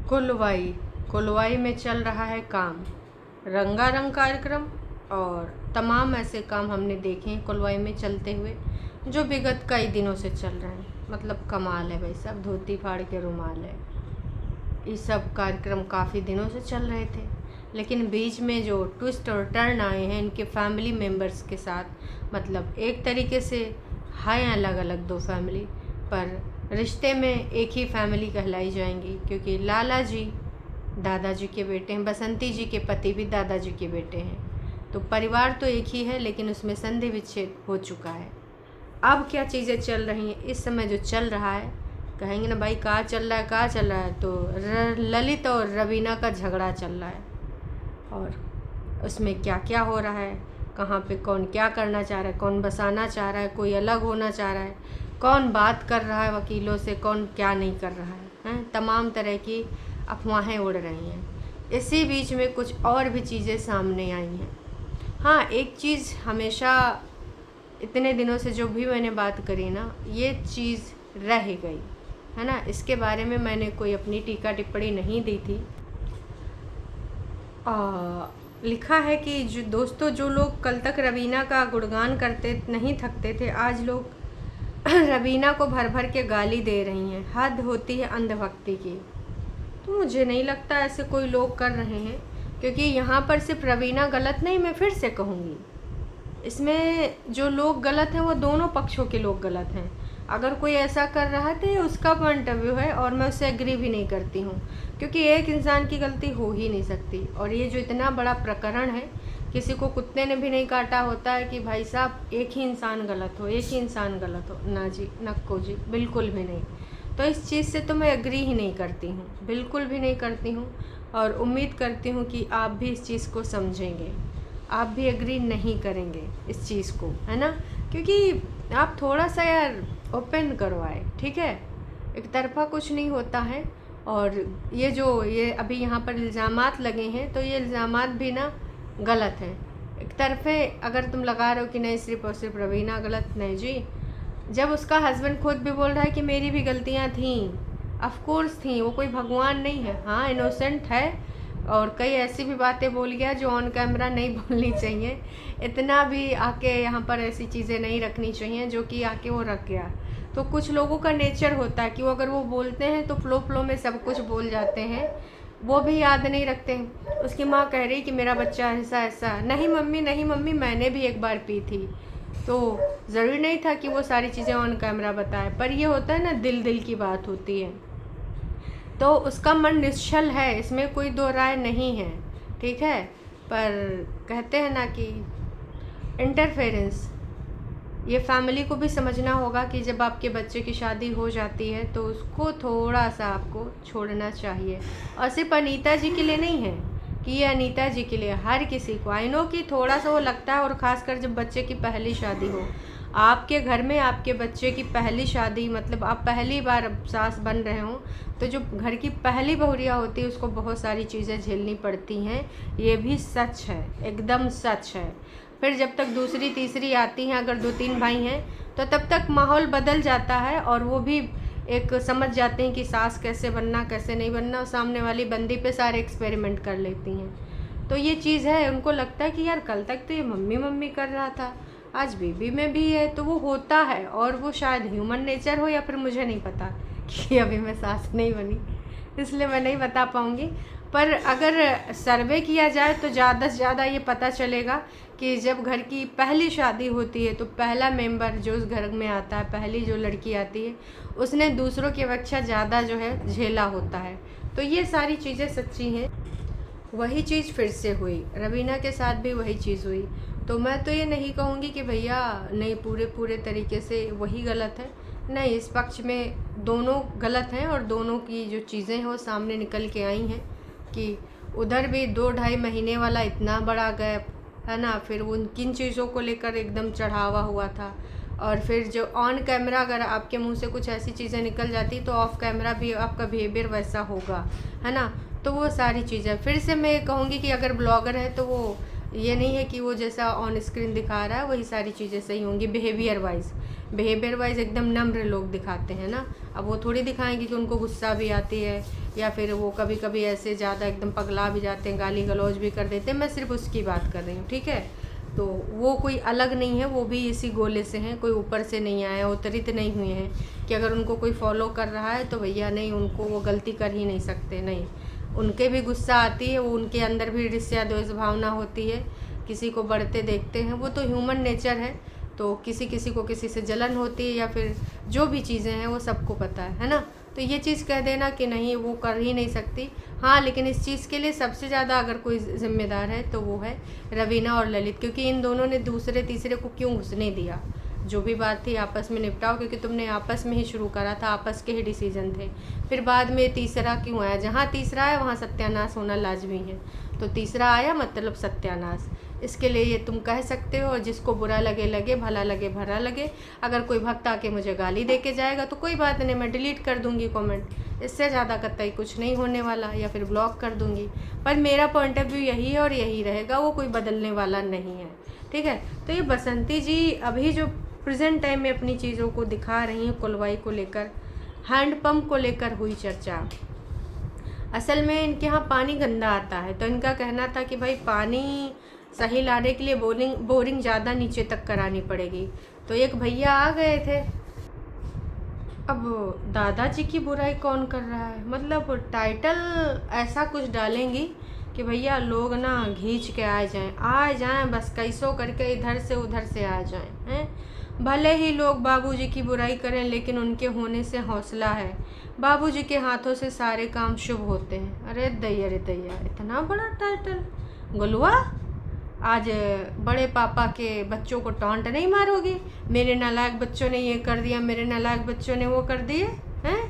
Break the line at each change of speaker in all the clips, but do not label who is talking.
कोलवाई कोलवाई में चल रहा है काम। रंगारंग कार्यक्रम और तमाम ऐसे काम हमने देखे हैं कोलवाई में चलते हुए, जो विगत कई दिनों से चल रहे हैं। मतलब कमाल है भाई साहब, धोती फाड़ के रुमाल है। ये सब कार्यक्रम काफ़ी दिनों से चल रहे थे, लेकिन बीच में जो ट्विस्ट और टर्न आए हैं इनके फैमिली मेम्बर्स के साथ, मतलब एक तरीके से हैं अलग अलग दो फैमिली, पर रिश्ते में एक ही फैमिली कहलाई जाएंगी, क्योंकि लाला जी दादाजी के बेटे हैं, बसंती जी के पति भी दादाजी के बेटे हैं। तो परिवार तो एक ही है, लेकिन उसमें संधि विच्छेद हो चुका है। अब क्या चीज़ें चल रही हैं इस समय, जो चल रहा है, कहेंगे ना भाई कहाँ चल रहा है, कहाँ चल रहा है, तो ललित और रवीना का झगड़ा चल रहा है। और उसमें क्या क्या हो रहा है, कहाँ पे कौन क्या करना चाह रहा है, कौन बसाना चाह रहा है, कोई अलग होना चाह रहा है, कौन बात कर रहा है वकीलों से, कौन क्या नहीं कर रहा है, तमाम तरह की अफवाहें उड़ रही हैं। इसी बीच में कुछ और भी चीज़ें सामने आई हैं। हाँ, एक चीज़ हमेशा इतने दिनों से जो भी मैंने बात करी ना, ये चीज़ रह गई है ना। इसके बारे में मैंने कोई अपनी टीका टिप्पणी नहीं दी थी। लिखा है कि जो दोस्तों, जो लोग कल तक रवीना का गुणगान करते नहीं थकते थे, आज लोग रवीना को भर भर के गाली दे रही हैं। हद होती है अंधभक्ति की। तो मुझे नहीं लगता ऐसे कोई लोग कर रहे हैं, क्योंकि यहाँ पर सिर्फ रवीना गलत नहीं, मैं फिर से कहूँगी, इसमें जो लोग गलत हैं वो दोनों पक्षों के लोग गलत हैं। अगर कोई ऐसा कर रहा है तो ये उसका पॉइंट ऑफ व्यू है, और मैं उससे एग्री भी नहीं करती हूँ, क्योंकि एक इंसान की गलती हो ही नहीं सकती। और ये जो इतना बड़ा प्रकरण है, किसी को कुत्ते ने भी नहीं काटा होता है कि भाई साहब एक ही इंसान गलत हो, एक ही इंसान गलत हो, ना जी, नक्को जी, बिल्कुल भी नहीं। तो इस चीज़ से तो मैं एग्री ही नहीं करती हूँ, बिल्कुल भी नहीं करती हूँ। और उम्मीद करती हूँ कि आप भी इस चीज़ को समझेंगे, आप भी एग्री नहीं करेंगे इस चीज़ को, है ना। क्योंकि आप थोड़ा सा यार ओपन करवाए, ठीक है, एक तरफा कुछ नहीं होता है। और ये अभी यहाँ पर इल्ज़ामात लगे हैं, तो ये इल्ज़ामात भी ना गलत हैं। एक तरफे अगर तुम लगा रहे हो कि नहीं सिर्फ और सिर्फ रवीना गलत, नहीं जी। जब उसका हस्बैंड खुद भी बोल रहा है कि मेरी भी गलतियाँ थीं, ऑफ कोर्स थी, वो कोई भगवान नहीं है, हाँ इनोसेंट है, और कई ऐसी भी बातें बोल गया जो ऑन कैमरा नहीं बोलनी चाहिए। इतना भी आके यहाँ पर ऐसी चीज़ें नहीं रखनी चाहिए जो कि आके वो रख गया। तो कुछ लोगों का नेचर होता है कि वो अगर वो बोलते हैं तो फ्लो में सब कुछ बोल जाते हैं, वो भी याद नहीं रखते हैं। उसकी माँ कह रही कि मेरा बच्चा ऐसा ऐसा, नहीं मम्मी, नहीं मम्मी, मैंने भी एक बार पी थी। तो ज़रूरी नहीं था कि वो सारी चीज़ें ऑन कैमरा बताए, पर ये होता है ना, दिल की बात होती है, तो उसका मन निश्चल है, इसमें कोई दो राय नहीं है, ठीक है। पर कहते हैं ना कि इंटरफेरेंस, ये फैमिली को भी समझना होगा कि जब आपके बच्चे की शादी हो जाती है तो उसको थोड़ा सा आपको छोड़ना चाहिए। और सिर्फ अनीता जी के लिए नहीं है कि ये अनीता जी के लिए, हर किसी को। आई नो कि थोड़ा सा वो लगता है, और ख़ासकर जब बच्चे की पहली शादी हो, आपके घर में आपके बच्चे की पहली शादी, मतलब आप पहली बार सास बन रहे हो, तो जो घर की पहली बहुरिया होती है उसको बहुत सारी चीज़ें झेलनी पड़ती हैं, ये भी सच है, एकदम सच है। फिर जब तक दूसरी तीसरी आती हैं, अगर 2-3 भाई हैं, तो तब तक माहौल बदल जाता है, और वो भी एक समझ जाते हैं कि सास कैसे बनना कैसे नहीं बनना, और सामने वाली बंदी पे सारे एक्सपेरिमेंट कर लेती हैं। तो ये चीज़ है, उनको लगता है कि यार कल तक तो ये मम्मी मम्मी कर रहा था, आज बेबी में भी है, तो वो होता है। और वो शायद ह्यूमन नेचर हो, या फिर मुझे नहीं पता कि अभी मैं सास नहीं बनी, इसलिए मैं नहीं बता पाऊँगी। पर अगर सर्वे किया जाए तो ज़्यादा से ज़्यादा ये पता चलेगा कि जब घर की पहली शादी होती है तो पहला मेंबर जो उस घर में आता है, पहली जो लड़की आती है, उसने दूसरों की अपेक्षा ज़्यादा जो है झेला होता है। तो ये सारी चीज़ें सच्ची हैं। वही चीज़ फिर से हुई, रवीना के साथ भी वही चीज़ हुई। तो मैं तो ये नहीं कहूँगी कि भैया नहीं, पूरे तरीके से वही गलत है, नहीं, इस पक्ष में दोनों गलत हैं, और दोनों की जो चीज़ें हैं वो सामने निकल के आई हैं कि उधर भी 2-2.5 महीने वाला इतना बड़ा गैप है ना, फिर उन किन चीज़ों को लेकर एकदम चढ़ावा हुआ था। और फिर जो ऑन कैमरा अगर आपके मुंह से कुछ ऐसी चीज़ें निकल जाती तो ऑफ कैमरा भी आपका बिहेवियर वैसा होगा, है ना। तो वो सारी चीज़ें, फिर से मैं कहूँगी कि अगर ब्लॉगर है तो वो ये नहीं है कि वो जैसा ऑन स्क्रीन दिखा रहा है वही सारी चीज़ें सही होंगी बिहेवियर वाइज, बिहेवियर वाइज एकदम नम्र लोग दिखाते हैं ना। अब वो थोड़ी दिखाएंगे कि उनको गुस्सा भी आती है, या फिर वो कभी कभी ऐसे ज़्यादा एकदम पगला भी जाते हैं, गाली गलौज भी कर देते हैं। मैं सिर्फ उसकी बात कर रही हूँ, ठीक है। तो वो कोई अलग नहीं है, वो भी इसी गोले से हैं, कोई ऊपर से नहीं आए, अवतरित नहीं हुए हैं कि अगर उनको कोई फॉलो कर रहा है तो भैया नहीं, उनको वो गलती कर ही नहीं सकते। नहीं, उनके भी गुस्सा आती है, वो उनके अंदर भी ईर्ष्या द्वेष भावना होती है, किसी को बढ़ते देखते हैं, वो तो ह्यूमन नेचर है। तो किसी किसी को किसी से जलन होती है, या फिर जो भी चीज़ें हैं वो सबको पता है ना। तो ये चीज़ कह देना कि नहीं वो कर ही नहीं सकती, हाँ, लेकिन इस चीज़ के लिए सबसे ज़्यादा अगर कोई ज़िम्मेदार है तो वो है रवीना और ललित, क्योंकि इन दोनों ने दूसरे तीसरे को क्यों घुसने दिया। जो भी बात थी आपस में निपटाओ, क्योंकि तुमने आपस में ही शुरू करा था, आपस के ही डिसीजन थे। फिर बाद में तीसरा क्यों आया? जहाँ तीसरा है वहाँ सत्यानाश होना लाजमी है, तो तीसरा आया मतलब सत्यानाश। इसके लिए ये तुम कह सकते हो, और जिसको बुरा लगे लगे, भला लगे भला लगे। अगर कोई भक्त आके मुझे गाली दे के जाएगा तो कोई बात नहीं, मैं डिलीट कर दूंगी कमेंट, इससे ज़्यादा कतई कुछ नहीं होने वाला, या फिर ब्लॉक कर दूंगी। पर मेरा पॉइंट ऑफ व्यू यही है और यही रहेगा, वो कोई बदलने वाला नहीं है, ठीक है। तो ये बसंती जी अभी जो प्रेजेंट टाइम में अपनी चीज़ों को दिखा रही हैं, कुलवाई को लेकर, हैंडपम्प को लेकर हुई चर्चा। असल में इनके यहाँ पानी गंदा आता है, तो इनका कहना था कि भाई पानी सही लाने के लिए बोरिंग ज़्यादा नीचे तक करानी पड़ेगी। तो एक भैया आ गए थे। अब दादाजी की बुराई कौन कर रहा है, मतलब टाइटल ऐसा कुछ डालेंगी कि भैया लोग ना खींच के आ जाएं, बस कैसो करके इधर से उधर से आ जाएं, हैं। भले ही लोग बाबूजी की बुराई करें, लेकिन उनके होने से हौसला है, बाबूजी के हाथों से सारे काम शुभ होते हैं। अरे दैया, इतना बड़ा टाइटल। गुलवा, आज बड़े पापा के बच्चों को टॉन्ट नहीं मारोगी? मेरे नालायक बच्चों ने ये कर दिया, मेरे नालायक बच्चों ने वो कर दिए, हैं।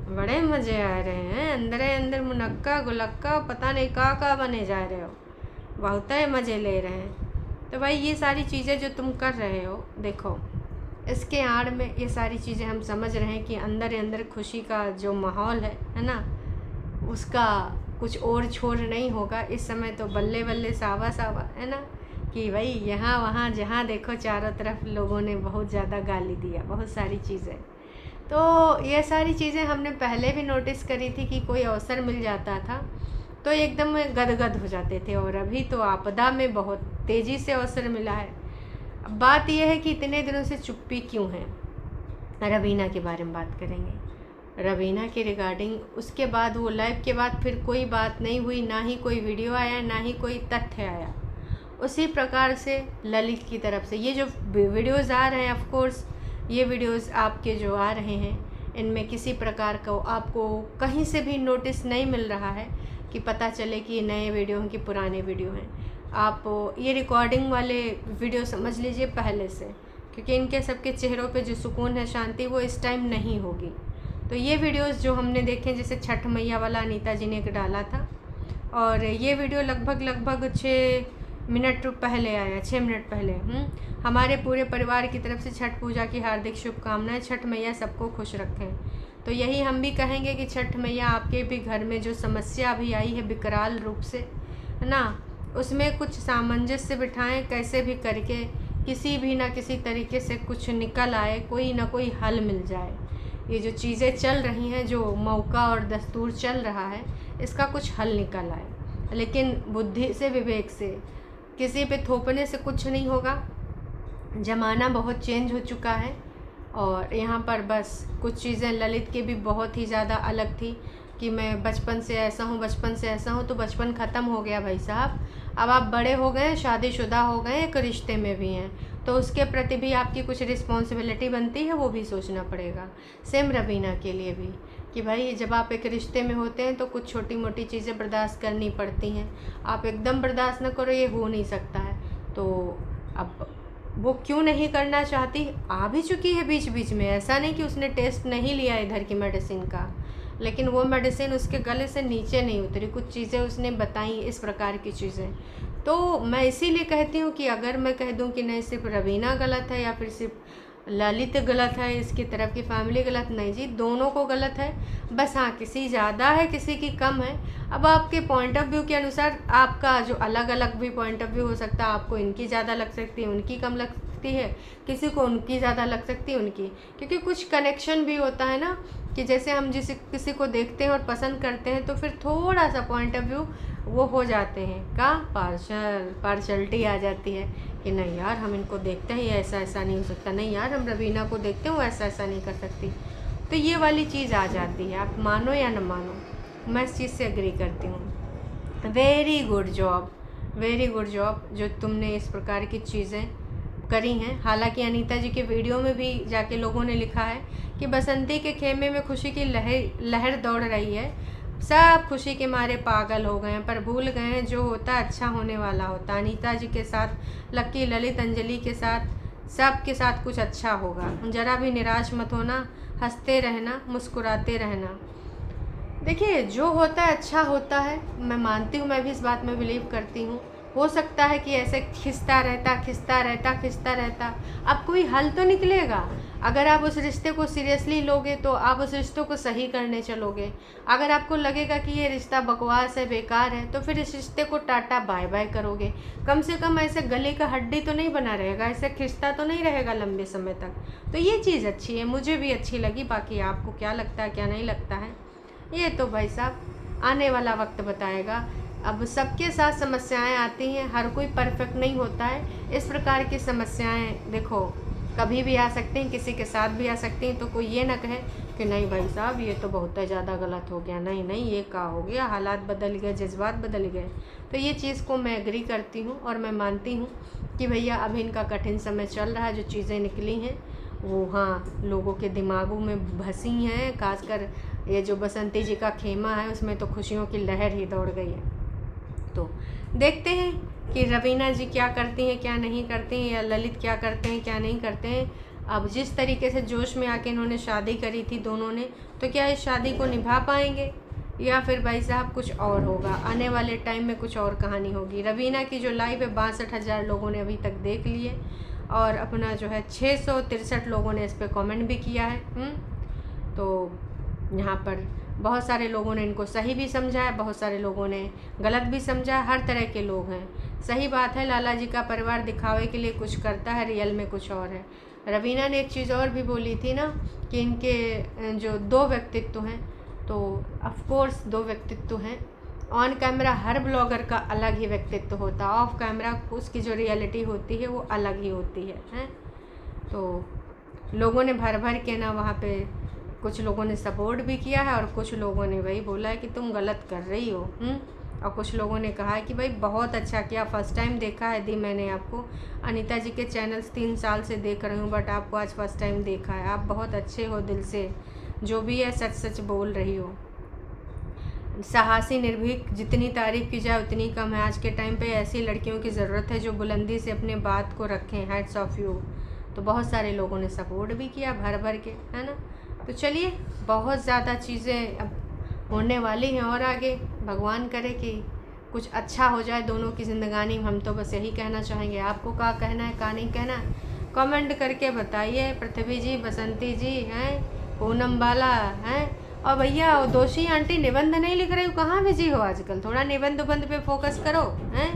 बड़े मज़े आ रहे हैं, अंदर मुनक्का गुलक्का पता नहीं का बने जा रहे हो, बहुत ही मज़े ले रहे हैं। तो भाई ये सारी चीज़ें जो तुम कर रहे हो, देखो इसके आड़ में ये सारी चीज़ें हम समझ रहे हैं कि अंदर खुशी का जो माहौल है ना, उसका कुछ और छोर नहीं होगा इस समय। तो बल्ले बल्ले सावा है ना, कि भाई यहाँ वहाँ जहाँ देखो चारों तरफ लोगों ने बहुत ज़्यादा गाली दिया, बहुत सारी चीज़ें। तो ये सारी चीज़ें हमने पहले भी नोटिस करी थी कि कोई अवसर मिल जाता था तो एकदम गदगद हो जाते थे, और अभी तो आपदा में बहुत तेज़ी से अवसर मिला है। अब बात यह है कि इतने दिनों से चुप्पी क्यों है। रवीना के बारे में बात करेंगे, रवीना के रिगार्डिंग। उसके बाद वो लाइव के बाद फिर कोई बात नहीं हुई, ना ही कोई वीडियो आया, ना ही कोई तथ्य आया। उसी प्रकार से ललित की तरफ से ये जो वीडियोस आ रहे हैं, ऑफ कोर्स ये वीडियोस आपके जो आ रहे हैं, इनमें किसी प्रकार का आपको कहीं से भी नोटिस नहीं मिल रहा है कि पता चले कि ये नए वीडियो हैं कि पुराने वीडियो हैं। आप ये रिकॉर्डिंग वाले वीडियो समझ लीजिए पहले से, क्योंकि इनके सबके चेहरों पे जो सुकून है, शांति, वो इस टाइम नहीं होगी। तो ये वीडियोस जो हमने देखे, जैसे छठ मैया वाला अनीता जी ने एक डाला था, और ये वीडियो लगभग 6 मिनट पहले आया, 6 मिनट पहले। हमारे पूरे परिवार की तरफ से छठ पूजा की हार्दिक शुभकामनाएं, छठ मैया सबको खुश रखें। तो यही हम भी कहेंगे कि छठ मैया आपके भी घर में जो समस्या अभी आई है विकराल रूप से, है ना, उसमें कुछ सामंजस्य बिठाएं, कैसे भी करके किसी भी ना किसी तरीके से कुछ निकल आए, कोई ना कोई हल मिल जाए। ये जो चीज़ें चल रही हैं, जो मौका और दस्तूर चल रहा है, इसका कुछ हल निकल आए। लेकिन बुद्धि से, विवेक से, किसी पे थोपने से कुछ नहीं होगा। ज़माना बहुत चेंज हो चुका है, और यहाँ पर बस कुछ चीज़ें ललित के भी बहुत ही ज़्यादा अलग थी कि मैं बचपन से ऐसा हूँ, तो बचपन ख़त्म हो गया भाई साहब। अब आप बड़े हो गए, शादीशुदा हो गए, एक रिश्ते में भी हैं, तो उसके प्रति भी आपकी कुछ रिस्पॉन्सिबिलिटी बनती है, वो भी सोचना पड़ेगा। सेम रवीना के लिए भी कि भाई जब आप एक रिश्ते में होते हैं तो कुछ छोटी मोटी चीज़ें बर्दाश्त करनी पड़ती हैं। आप एकदम बर्दाश्त न करो, ये हो नहीं सकता है। तो अब वो क्यों नहीं करना चाहती, आ भी चुकी है बीच बीच में, ऐसा नहीं कि उसने टेस्ट नहीं लिया इधर की मेडिसिन का, लेकिन वो मेडिसिन उसके गले से नीचे नहीं उतरी, कुछ चीज़ें उसने बताई, इस प्रकार की चीज़ें। तो मैं इसीलिए कहती हूँ कि अगर मैं कह दूँ कि नहीं सिर्फ रवीना गलत है या फिर सिर्फ ललित गलत है, इसकी तरफ की फैमिली गलत, नहीं जी, दोनों को गलत है। बस हाँ, किसी ज़्यादा है, किसी की कम है। अब आपके पॉइंट ऑफ व्यू के अनुसार आपका जो अलग अलग भी पॉइंट ऑफ व्यू हो सकता है, आपको इनकी ज़्यादा लग सकती है, उनकी कम लग सकती है, किसी को उनकी ज़्यादा लग सकती है उनकी, क्योंकि कुछ कनेक्शन भी होता है ना कि जैसे हम किसी को देखते हैं और पसंद करते हैं तो फिर थोड़ा सा पॉइंट ऑफ व्यू वो हो जाते हैं का पार्शलिटी आ जाती है कि नहीं यार हम इनको देखते हैं ये ऐसा नहीं हो सकता, नहीं यार हम रवीना को देखते हैं वो ऐसा नहीं कर सकती। तो ये वाली चीज़ आ जाती है, आप मानो या न मानो, मैं इस चीज़ से एग्री करती हूँ। वेरी गुड जॉब जो तुमने इस प्रकार की चीज़ें करी हैं। हालांकि अनीता जी के वीडियो में भी जाके लोगों ने लिखा है कि बसंती के खेमे में खुशी की लहर दौड़ रही है, सब खुशी के मारे पागल हो गए हैं, पर भूल गए हैं जो होता अच्छा होने वाला होता। अनीता जी के साथ, लक्की, ललित, अंजलि के साथ, सबके साथ कुछ अच्छा होगा। ज़रा भी निराश मत होना, हंसते रहना, मुस्कुराते रहना। देखिए जो होता है अच्छा होता है, मैं मानती हूँ, मैं भी इस बात में बिलीव करती हूँ। हो सकता है कि ऐसे खिंचता रहता, अब कोई हल तो निकलेगा। अगर आप उस रिश्ते को सीरियसली लोगे तो आप उस रिश्ते को सही करने चलोगे। अगर आपको लगेगा कि ये रिश्ता बकवास है, बेकार है, तो फिर इस रिश्ते को टाटा बाय बाय करोगे। कम से कम ऐसे गले का हड्डी तो नहीं बना रहेगा, ऐसे खिंचता तो नहीं रहेगा लंबे समय तक। तो ये चीज़ अच्छी है, मुझे भी अच्छी लगी। बाकी आपको क्या लगता है क्या नहीं लगता है, ये तो भाई साहब आने वाला वक्त बताएगा। अब सबके साथ समस्याएं आती हैं, हर कोई परफेक्ट नहीं होता है। इस प्रकार की समस्याएं देखो कभी भी आ सकती हैं, किसी के साथ भी आ सकती हैं। तो कोई ये ना कहे कि नहीं भाई साहब ये तो बहुत ज़्यादा गलत हो गया, नहीं ये क्या हो गया, हालात बदल गए, जज्बात बदल गए। तो ये चीज़ को मैं एग्री करती हूँ और मैं मानती हूँ कि भैया अभी इनका कठिन समय चल रहा है। जो चीज़ें निकली हैं वो हाँ लोगों के दिमागों में भसी हैं, खासकर ये जो बसंती जी का खेमा है उसमें तो खुशियों की लहर ही दौड़ गई है। तो देखते हैं कि रवीना जी क्या करती हैं क्या नहीं करती हैं, या ललित क्या करते हैं क्या नहीं करते हैं। अब जिस तरीके से जोश में आके इन्होंने शादी करी थी दोनों ने, तो क्या इस शादी को निभा पाएंगे या फिर भाई साहब कुछ और होगा, आने वाले टाइम में कुछ और कहानी होगी। रवीना की जो लाइव है 62,000 लोगों ने अभी तक देख लिए और अपना जो है 663 लोगों ने इस पर कमेंट भी किया है। तो यहाँ पर बहुत सारे लोगों ने इनको सही भी समझा है, बहुत सारे लोगों ने गलत भी समझा है, हर तरह के लोग हैं। सही बात है, लाला जी का परिवार दिखावे के लिए कुछ करता है, रियल में कुछ और है। रवीना ने एक चीज़ और भी बोली थी ना कि इनके जो 2 व्यक्तित्व हैं, तो ऑफ कोर्स 2 व्यक्तित्व हैं। ऑन कैमरा हर ब्लॉगर का अलग ही व्यक्तित्व होता है, ऑफ कैमरा उसकी जो रियलिटी होती है वो अलग ही होती है। तो लोगों ने भर भर के ना वहाँ पे कुछ लोगों ने सपोर्ट भी किया है और कुछ लोगों ने वही बोला है कि तुम गलत कर रही हो। और कुछ लोगों ने कहा है कि भाई बहुत अच्छा किया, फर्स्ट टाइम देखा है दी मैंने आपको, अनीता जी के चैनल्स 3 साल से देख रही हूँ बट आपको आज फर्स्ट टाइम देखा है, आप बहुत अच्छे हो दिल से, जो भी है सच सच बोल रही हो। साहसी निर्भीक, जितनी तारीफ़ की जाए उतनी कम है। आज के टाइम पे ऐसी लड़कियों की ज़रूरत है जो बुलंदी से अपने बात को रखें। Hats off you. तो बहुत सारे लोगों ने सपोर्ट भी किया भर भर के, है ना। तो चलिए बहुत ज़्यादा चीज़ें अब होने वाली हैं और आगे भगवान करे कि कुछ अच्छा हो जाए दोनों की ज़िंदगानी। हम तो बस यही कहना चाहेंगे। आपको क्या कहना है क्या नहीं कहना है कमेंट करके बताइए। पृथ्वी जी, बसंती जी हैं, पूनम बाला हैं, और भैया वो दोषी आंटी निबंध नहीं लिख रही हो, कहाँ बिजी हो आजकल, थोड़ा निबंध उबंध पे फोकस करो। हैं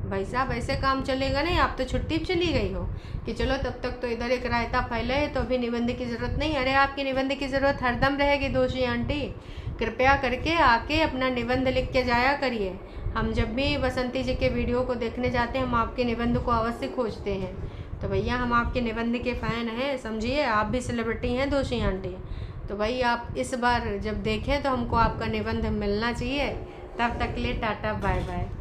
भाई साहब, ऐसे काम चलेगा नहीं। आप तो छुट्टी पे चली गई हो कि चलो तब तक तो इधर एक रायता फैले है तो अभी निबंध की ज़रूरत नहीं। अरे आपकी निबंध की ज़रूरत हरदम रहेगी दोषी आंटी। कृपया करके आके अपना निबंध लिख के जाया करिए। हम जब भी बसंती जी के वीडियो को देखने जाते हैं हम आपके निबंध को अवश्य खोजते हैं। तो भैया हम आपके निबंध के फ़ैन हैं, समझिए। आप भी सेलिब्रिटी हैं दोषी आंटी। तो भाई आप इस बार जब देखें तो हमको आपका निबंध मिलना चाहिए। तब तक के लिए टाटा बाय बाय।